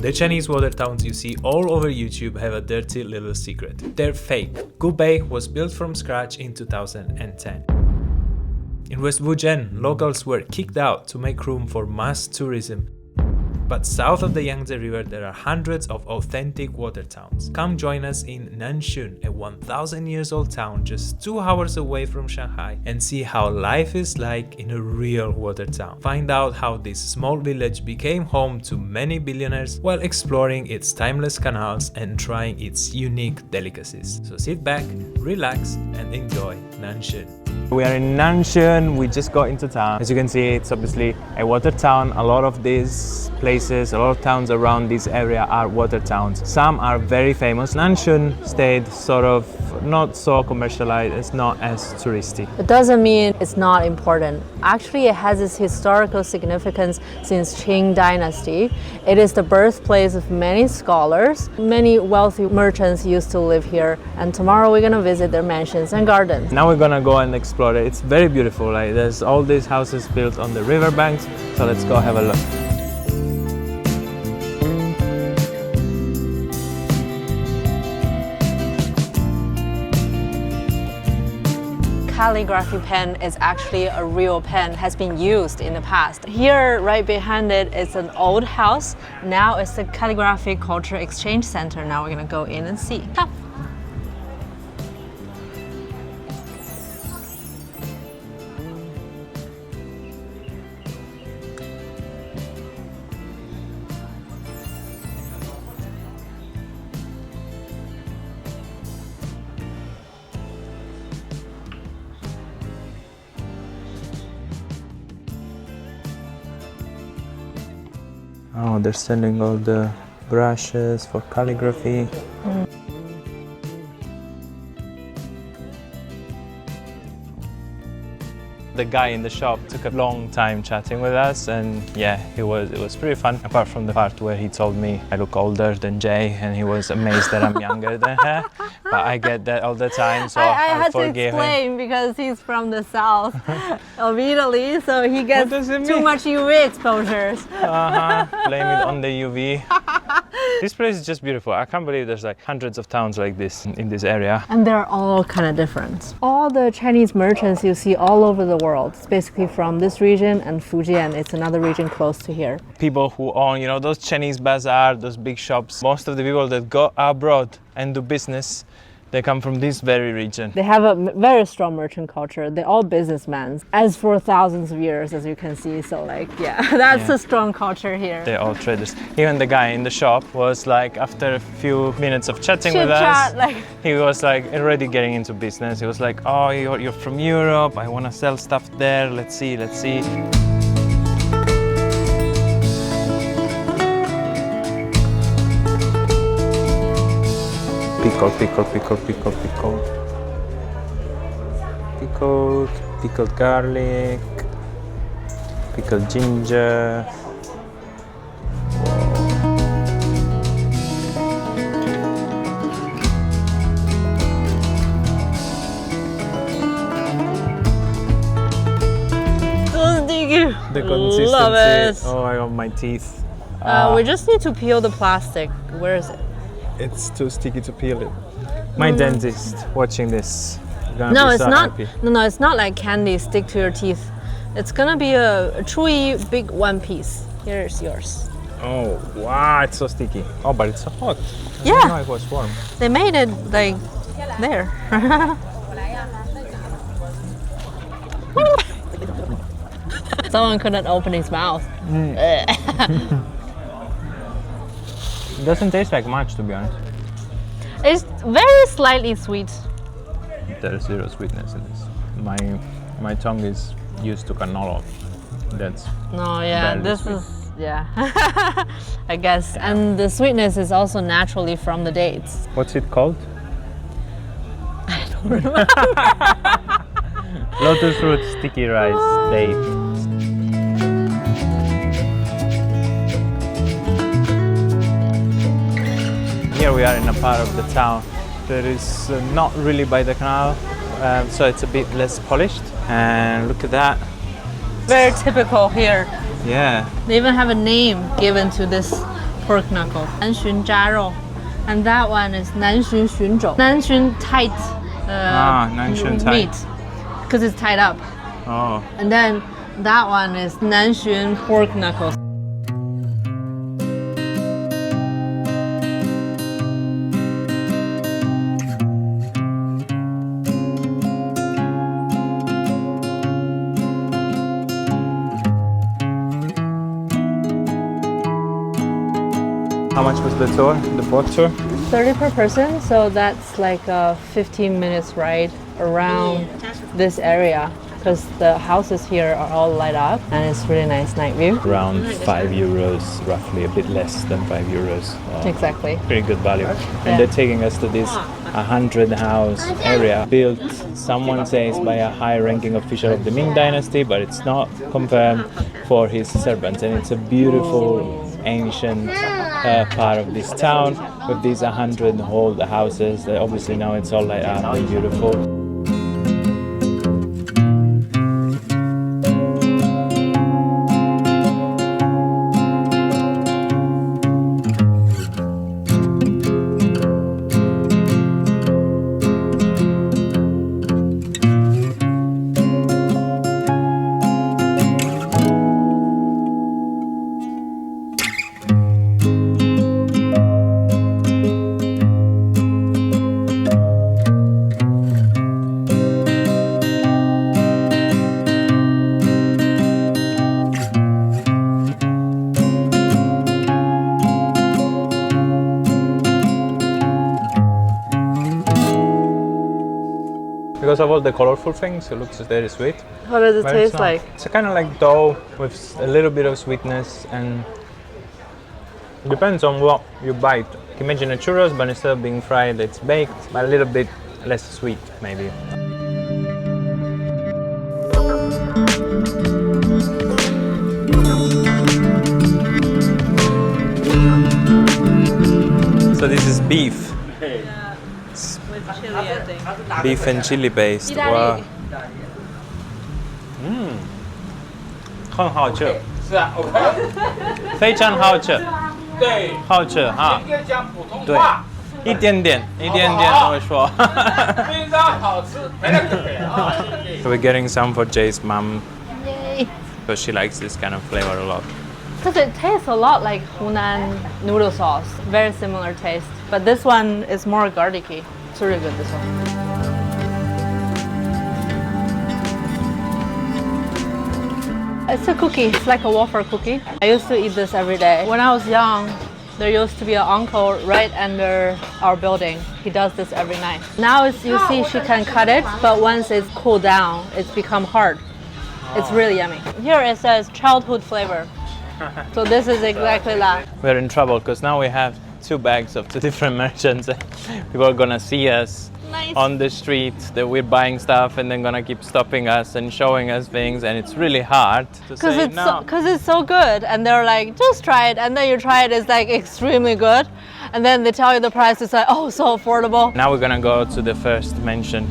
The Chinese water towns you see all over YouTube have a dirty little secret. They're fake. Gubei was built from scratch in 2010. In West Wuzhen, locals were kicked out to make room for mass tourism. But south of the Yangtze River, there are hundreds of authentic water towns. Come join us in Nanxun, a 1,000 years old town just 2 hours away from Shanghai, and see how life is like in a real water town. Find out how this small village became home to many billionaires while exploring its timeless canals and trying its unique delicacies. So sit back, relax, and enjoy Nanxun. We are in Nanxun, we just got into town. As you can see, it's obviously a water town. A lot of these places, a lot of towns around this area are water towns. Some are very famous. Nanxun stayed sort of not so commercialized, it's not as touristy. It doesn't mean it's not important. Actually, it has its historical significance since Qing Dynasty. It is the birthplace of many scholars. Many wealthy merchants used to live here, and tomorrow we're gonna visit their mansions and gardens. Now we're gonna go and explore it. It's very beautiful. Like, there's all these houses built on the riverbanks, so let's go have a look. Calligraphy pen is actually a real pen, has been used in the past. Here, right behind it, is an old house. Now it's the Calligraphy Culture Exchange Center. Now we're gonna go in and see. Come. Oh, they're selling all the brushes for calligraphy. The guy in the shop took a long time chatting with us, and yeah, it was pretty fun. Apart from the part where he told me I look older than Jay, and he was amazed that I'm younger than her. But I get that all the time, so I I'll had to forgive explain him. because he's from the south of Italy, so he gets What does it too mean? much UV exposures. Blame it on the UV. This place is just beautiful. I can't believe there's like hundreds of towns like this in this area. And they're all kind of different. All the Chinese merchants you see all over the world, it's basically from this region and Fujian. It's another region close to here. People who own, you know, those Chinese bazaar, those big shops. Most of the people that go abroad and do business, they come from this very region. They have a very strong merchant culture. They're all businessmen, as for thousands of years, as you can see. So like, yeah, that's a strong culture here. They're all traders. Even the guy in the shop was like, after a few minutes of chatting with us, he was like already getting into business. He was like, oh, you're from Europe, I want to sell stuff there, let's see. Pickled garlic, pickled ginger. So sticky. The consistency. Love it. Oh, I got my teeth. We just need to peel the plastic. Where is it? It's too sticky to peel it. My dentist watching this. No, it's not. No, it's not like candy stick to your teeth. It's gonna be a chewy big one piece. Here's yours. Oh, wow, it's so sticky. Oh, but it's so hot. I Yeah. didn't know it was warm. They made it like there. Someone couldn't open his mouth. It doesn't taste like much, to be honest. It's very slightly sweet. There's zero sweetness in this. My tongue is used to canola. That's No, yeah, barely this sweet. is, yeah. I guess. And the sweetness is also naturally from the dates. What's it called? I don't remember. Lotus root sticky rice date. Here we are in a part of the town that is not really by the canal, so it's a bit less polished. And look at that. Very typical here. Yeah. They even have a name given to this pork knuckle, Nanxun Zharou, and that one is Nanxun Xunzhou. Nanxun tight Nanxun tight. meat, because it's tied up. Oh. And then that one is Nanxun pork knuckles. How much was the tour, the boat tour? 30 per person, so that's like a 15 minutes ride around this area, because the houses here are all light up and it's really nice night view. Around €5, roughly, a bit less than €5. Exactly. Pretty good value. Yeah. And they're taking us to this 100 house area built, someone says, by a high-ranking official of the Ming Dynasty, but it's not confirmed, for his servants. And it's a beautiful ancient part of this town with these 100 old houses. Obviously now it's all light up and beautiful. Because of all the colorful things, it looks very sweet. What does it But taste not. like? It's kind of like dough with a little bit of sweetness, and it depends on what you bite. You can imagine a churros, but instead of being fried, it's baked, but a little bit less sweet, maybe. So this is beef. With chili, I think. Beef and chili paste. Wow. 很好吃，是啊，OK，非常好吃，对，好吃啊！应该讲普通对话，一点点会说。非常好吃，没那个啊。 So we're getting some for Jay's mom Yay. because she likes this kind of flavor a lot. Because it tastes a lot like Hunan noodle sauce. Very similar taste. But this one is more garlicky. It's really good, this one. It's a cookie. It's like a wafer cookie. I used to eat this every day. When I was young, there used to be an uncle right under our building. He does this every night. Now it's, you see she can cut it, but once it's cooled down, it's become hard. It's really yummy. Here it says childhood flavor. So this is exactly that. We're in trouble because now we have 2 bags of 2 different merchants. People are gonna see us Nice. on the street that we're buying stuff, and then gonna keep stopping us and showing us things, and it's really hard to Because say it's, no. it's so good, and they're like, just try it, and then you try it, it's like extremely good, and then they tell you the price, it's like, oh, so affordable. Now we're gonna go to the first mansion.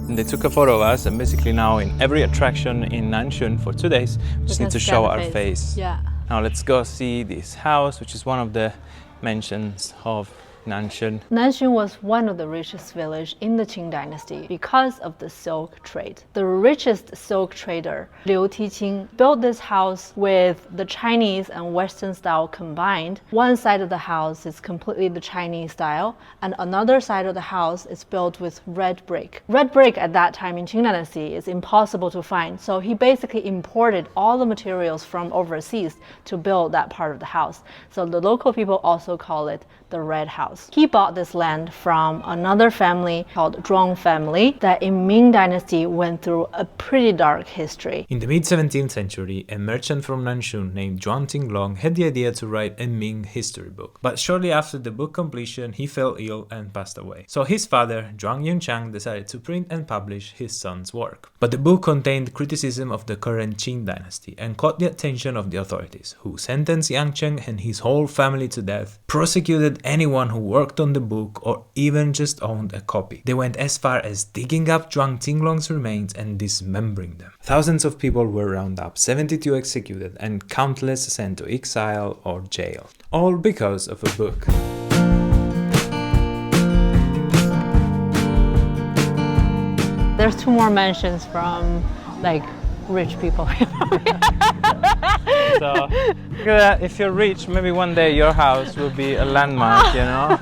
And they took a photo of us, and basically now in every attraction in Nanxun for 2 days, we just can need to scan show the our face. face. Yeah. Now let's go see this house, which is one of the mansions of Nanxun. Nanxun was one of the richest villages in the Qing dynasty because of the silk trade. The richest silk trader, Liu Tiqing, built this house with the Chinese and Western style combined. One side of the house is completely the Chinese style, and another side of the house is built with red brick. Red brick at that time in Qing dynasty is impossible to find, so he basically imported all the materials from overseas to build that part of the house. So the local people also call it the Red House. He bought this land from another family called Zhuang family that in Ming Dynasty went through a pretty dark history. In the mid-17th century, a merchant from Nanxun named Zhuang Tinglong had the idea to write a Ming history book. But shortly after the book completion, he fell ill and passed away. So his father, Zhuang Yunchang, decided to print and publish his son's work. But the book contained criticism of the current Qing dynasty and caught the attention of the authorities, who sentenced Yang Cheng and his whole family to death, prosecuted anyone who who worked on the book or even just owned a copy. They went as far as digging up Zhuang Tinglong's remains and dismembering them. Thousands of people were rounded up, 72 executed, and countless sent to exile or jail. All because of a book. There's 2 more mansions from like rich people. So, look at that. If you're rich, maybe one day your house will be a landmark, you know?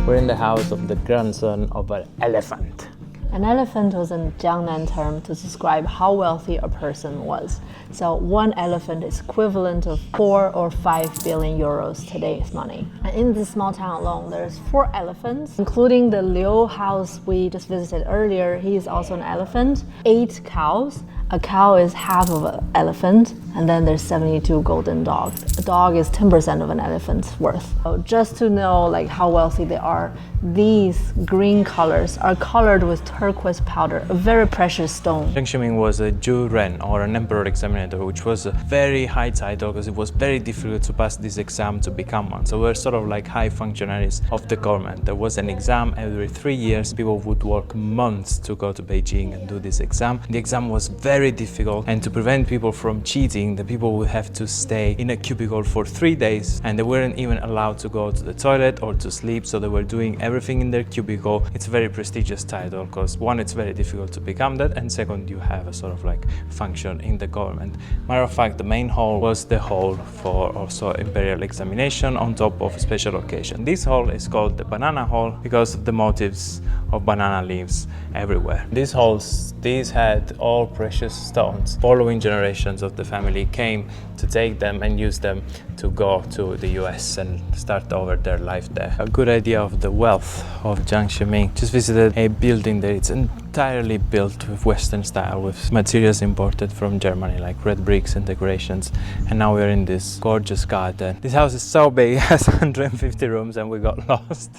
We're in the house of the grandson of an elephant. An elephant was a Jiangnan term to describe how wealthy a person was. So 1 elephant is equivalent of 4 or 5 billion euros today's money. And in this small town alone, there's 4 elephants, including the Liu house we just visited earlier. He is also an elephant. 8 cows. A cow is half of an elephant, and then there's 72 golden dogs. A dog is 10% of an elephant's worth. So just to know like how wealthy they are, these green colors are colored with turquoise powder, a very precious stone. Zheng Ximing was a Juren, or an emperor examinator, which was a very high title because it was very difficult to pass this exam to become one. So we're sort of like high functionaries of the government. There was an exam every 3 years. People would work months to go to Beijing and do this exam. The exam was very difficult, and to prevent people from cheating, the people would have to stay in a cubicle for 3 days, and they weren't even allowed to go to the toilet or to sleep, so they were doing everything in their cubicle. It's a very prestigious title because 1, it's very difficult to become that, and 2nd, you have a sort of like function in the government. Matter of fact, the main hall was the hall for also imperial examination on top of a special occasion. This hall is called the banana hall because of the motifs of banana leaves everywhere. These halls, these had all precious stones. Following generations of the family came to take them and use them to go to the US and start over their life there. A good idea of the wealth of Jiang Ximing. Just visited a building that it's entirely built with Western style, with materials imported from Germany like red bricks and decorations. And now we're in this gorgeous garden. This house is so big, it has 150 rooms, and we got lost.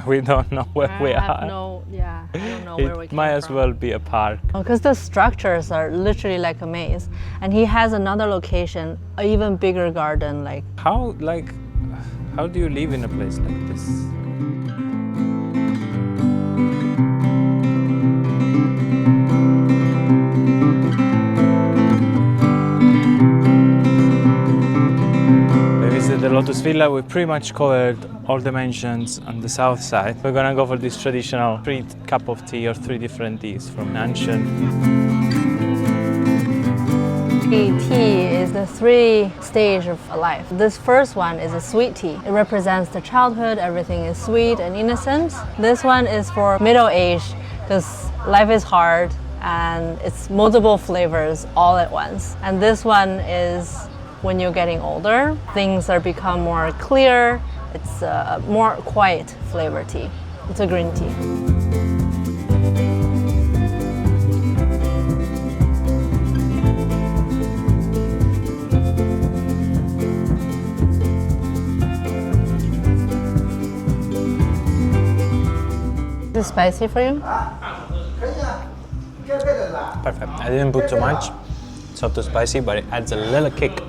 We don't know where we are. I don't know where we It might as well be a park. Because the structures are literally like a maze. And he has another location, an even bigger garden. How do you live in a place like this? The Lotus Villa, we pretty much covered all the mansions on the south side. We're gonna go for this traditional 3 cup of tea or 3 different teas from Nanxun. Tea is the 3 stage of life. This first one is a sweet tea. It represents the childhood, everything is sweet and innocent. This one is for middle age because life is hard and it's multiple flavors all at once. And this one is when you're getting older, things are become more clear. It's a more quiet flavor tea. It's a green tea. Is it spicy for you? Perfect. I didn't put too much. It's not too spicy, but it adds a little kick.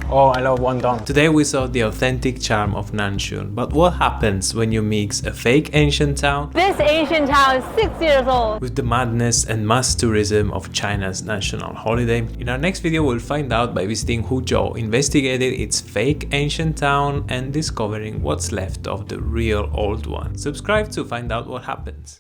Oh, I love Wanton. Today we saw the authentic charm of Nanxun, but what happens when you mix a fake ancient town This ancient town is 6 years old. with the madness and mass tourism of China's national holiday? In our next video we'll find out by visiting Hangzhou, investigating its fake ancient town and discovering what's left of the real old one. Subscribe to find out what happens.